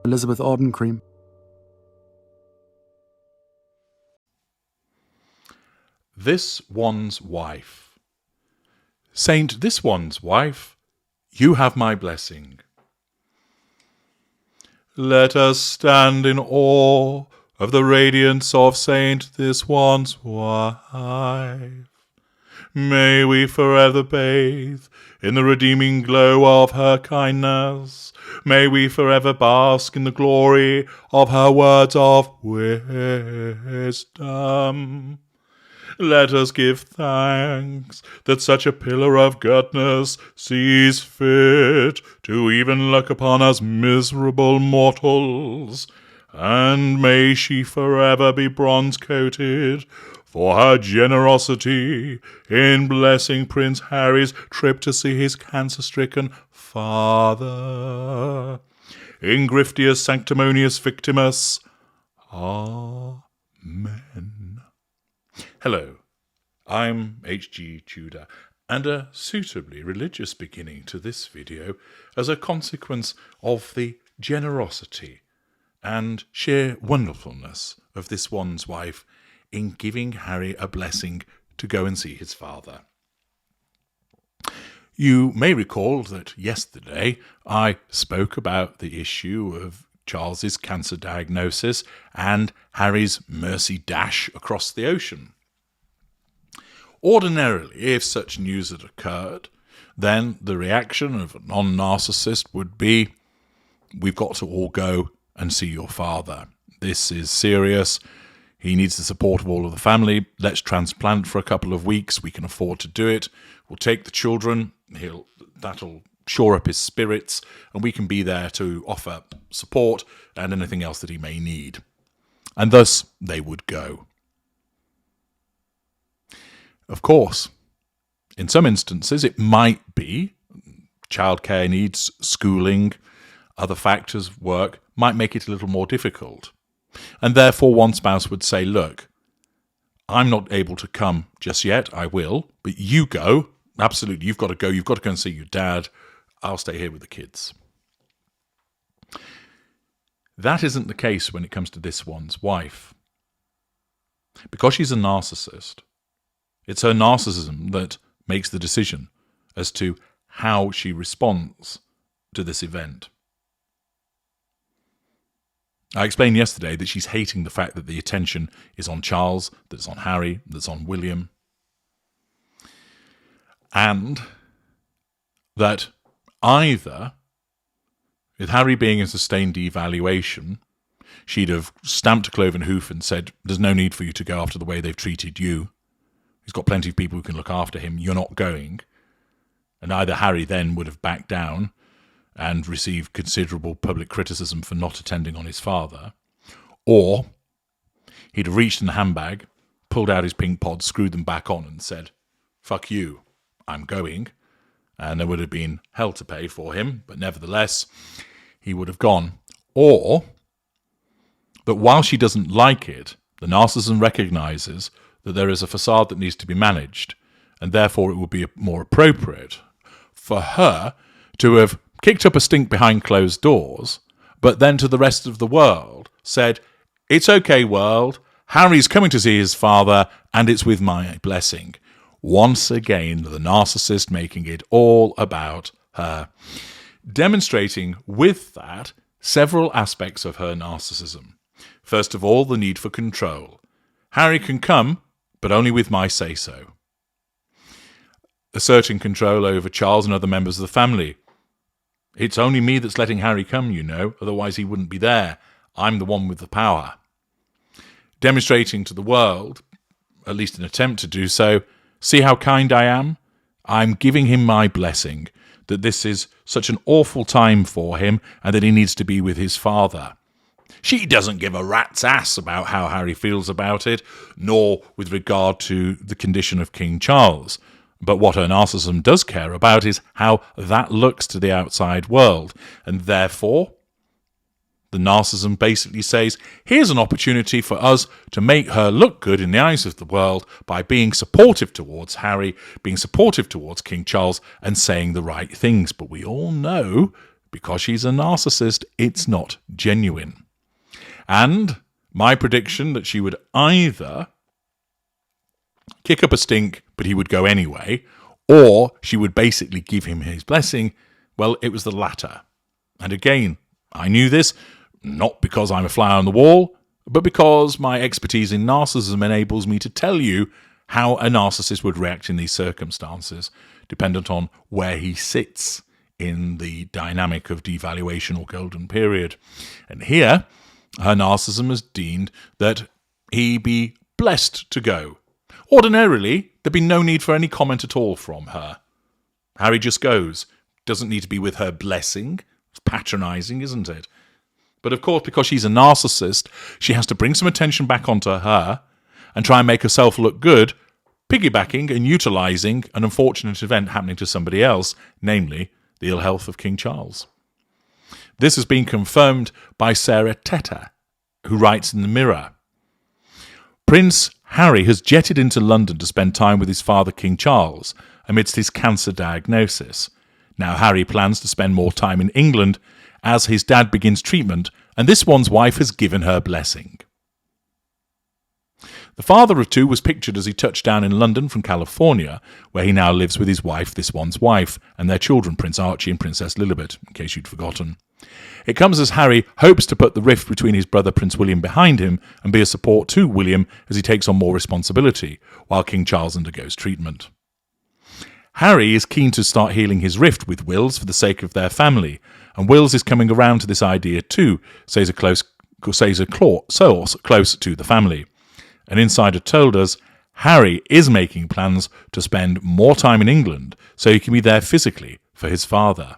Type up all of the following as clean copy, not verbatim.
Elizabeth Audencream. This one's wife. Saint this one's wife, you have my blessing. Let us stand in awe of the radiance of Saint this one's wife. May we forever bathe in the redeeming glow of her kindness. May we forever bask in the glory of her words of wisdom. Let us give thanks that such a pillar of goodness sees fit to even look upon us miserable mortals, and may she forever be bronze-coated for her generosity in blessing Prince Harry's trip to see his cancer-stricken father. In Griftius Sanctimonious Victimus. Amen. Hello, I'm H.G. Tudor, and a suitably religious beginning to this video as a consequence of the generosity and sheer wonderfulness of this one's wife in giving Harry a blessing to go and see his father. You may recall that yesterday I spoke about the issue of Charles's cancer diagnosis and Harry's mercy dash across the ocean. Ordinarily, if such news had occurred, then the reaction of a non-narcissist would be, we've got to all go and see your father. This is serious. He needs the support of all of the family. Let's transplant for a couple of weeks. We can afford to do it. We'll take the children. That'll shore up his spirits, and we can be there to offer support and anything else that he may need. And thus they would go. Of course, in some instances it might be childcare needs, schooling, other factors, work, might make it a little more difficult. And therefore one spouse would say, look, I'm not able to come just yet, I will, but you go, absolutely, you've got to go and see your dad, I'll stay here with the kids. That isn't the case when it comes to this one's wife. Because she's a narcissist, it's her narcissism that makes the decision as to how she responds to this event. I explained yesterday that she's hating the fact that the attention is on Charles, that it's on Harry, that it's on William. And that either, with Harry being in sustained devaluation, she'd have stamped a cloven hoof and said, there's no need for you to go after the way they've treated you. He's got plenty of people who can look after him. You're not going. And either Harry then would have backed down and received considerable public criticism for not attending on his father, or he'd have reached in the handbag, pulled out his pink pods, screwed them back on and said, fuck you, I'm going. And there would have been hell to pay for him, but nevertheless, he would have gone. Or that while she doesn't like it, the narcissism recognizes that there is a facade that needs to be managed, and therefore it would be more appropriate for her to have kicked up a stink behind closed doors, but then to the rest of the world said, it's okay, world, Harry's coming to see his father, and it's with my blessing. Once again, the narcissist making it all about her, demonstrating with that several aspects of her narcissism. First of all, the need for control. Harry can come, but only with my say-so. Asserting control over Charles and other members of the family. It's only me that's letting Harry come, you know, otherwise he wouldn't be there. I'm the one with the power. Demonstrating to the world, at least an attempt to do so, see how kind I am? I'm giving him my blessing, that this is such an awful time for him and that he needs to be with his father. She doesn't give a rat's ass about how Harry feels about it, nor with regard to the condition of King Charles. But what her narcissism does care about is how that looks to the outside world. And therefore, the narcissism basically says, here's an opportunity for us to make her look good in the eyes of the world by being supportive towards Harry, being supportive towards King Charles, and saying the right things. But we all know, because she's a narcissist, it's not genuine. And my prediction that she would either kick up a stink, but he would go anyway, or she would basically give him his blessing, well, it was the latter. And again, I knew this, not because I'm a fly on the wall, but because my expertise in narcissism enables me to tell you how a narcissist would react in these circumstances, dependent on where he sits in the dynamic of devaluation or golden period. And here, her narcissism has deemed that he be blessed to go. Ordinarily, there'd be no need for any comment at all from her. Harry just goes. Doesn't need to be with her blessing. It's patronising, isn't it? But of course, because she's a narcissist, she has to bring some attention back onto her and try and make herself look good, piggybacking and utilising an unfortunate event happening to somebody else, namely the ill health of King Charles. This has been confirmed by Sarah Teta, who writes in the Mirror. Prince Harry has jetted into London to spend time with his father King Charles amidst his cancer diagnosis. Now Harry plans to spend more time in England as his dad begins treatment, and this one's wife has given her blessing. The father of two was pictured as he touched down in London from California, where he now lives with his wife, this one's wife, and their children, Prince Archie and Princess Lilibet, in case you'd forgotten. It comes as Harry hopes to put the rift between his brother Prince William behind him and be a support to William as he takes on more responsibility, while King Charles undergoes treatment. Harry is keen to start healing his rift with Wills for the sake of their family, and Wills is coming around to this idea too, says a source close to the family. An insider told us Harry is making plans to spend more time in England so he can be there physically for his father.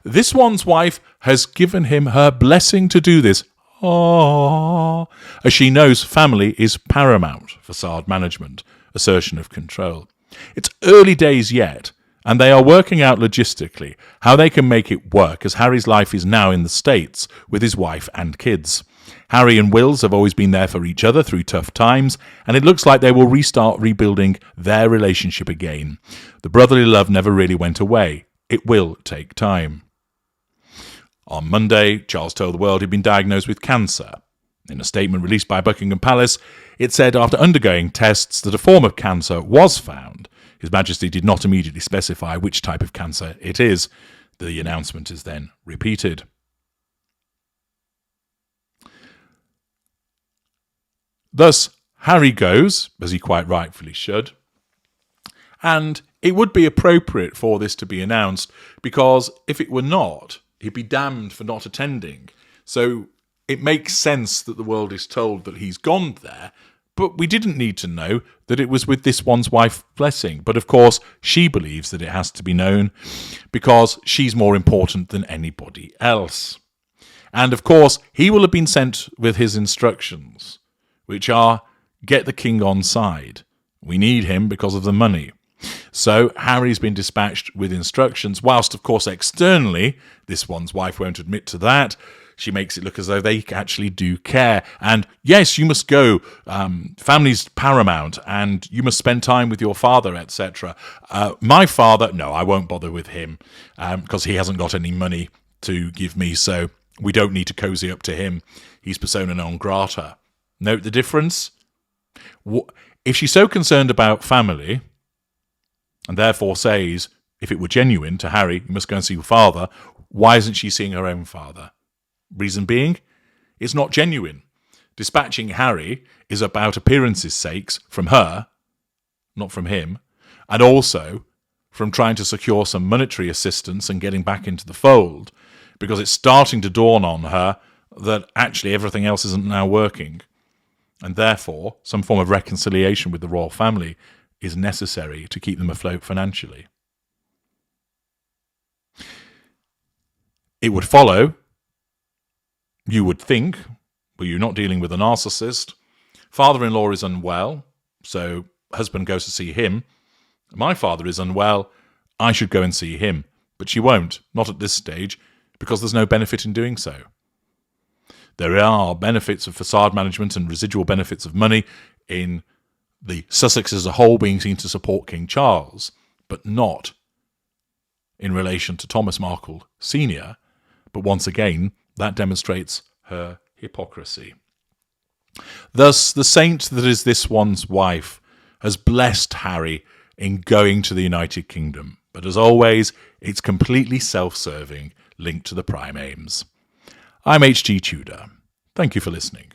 This one's wife has given him her blessing to do this, as she knows family is paramount, facade management, assertion of control. It's early days yet, and they are working out logistically how they can make it work, as Harry's life is now in the States with his wife and kids. Harry and Wills have always been there for each other through tough times, and it looks like they will restart rebuilding their relationship again. The brotherly love never really went away. It will take time. On Monday, Charles told the world he'd been diagnosed with cancer. In a statement released by Buckingham Palace, it said after undergoing tests that a form of cancer was found. His Majesty did not immediately specify which type of cancer it is. The announcement is then repeated. Thus, Harry goes, as he quite rightfully should, and it would be appropriate for this to be announced, because if it were not, he'd be damned for not attending. So it makes sense that the world is told that he's gone there, but we didn't need to know that it was with this one's wife blessing. But of course, she believes that it has to be known because she's more important than anybody else. And of course, he will have been sent with his instructions, which are, get the king on side. We need him because of the money. So Harry's been dispatched with instructions, whilst of course externally, this one's wife won't admit to that. She makes it look as though they actually do care. And yes, you must go. Family's paramount, and you must spend time with your father, etc. My father, no, I won't bother with him because he hasn't got any money to give me, so we don't need to cozy up to him. He's persona non grata. Note the difference. If she's so concerned about family, and therefore says, if it were genuine to Harry, you must go and see your father, why isn't she seeing her own father? Reason being, it's not genuine. Dispatching Harry is about appearances' sakes from her, not from him, and also from trying to secure some monetary assistance and getting back into the fold, because it's starting to dawn on her that actually everything else isn't now working, and therefore some form of reconciliation with the royal family is necessary to keep them afloat financially. It would follow, you would think, well, you're not dealing with a narcissist. Father-in-law is unwell, so husband goes to see him. My father is unwell, I should go and see him. But she won't, not at this stage, because there's no benefit in doing so. There are benefits of facade management and residual benefits of money in the Sussex as a whole being seen to support King Charles, but not in relation to Thomas Markle Sr., but once again, That demonstrates her hypocrisy. Thus, the saint that is this one's wife has blessed Harry in going to the United Kingdom. But as always, it's completely self-serving, linked to the prime aims. I'm H.G. Tudor. Thank you for listening.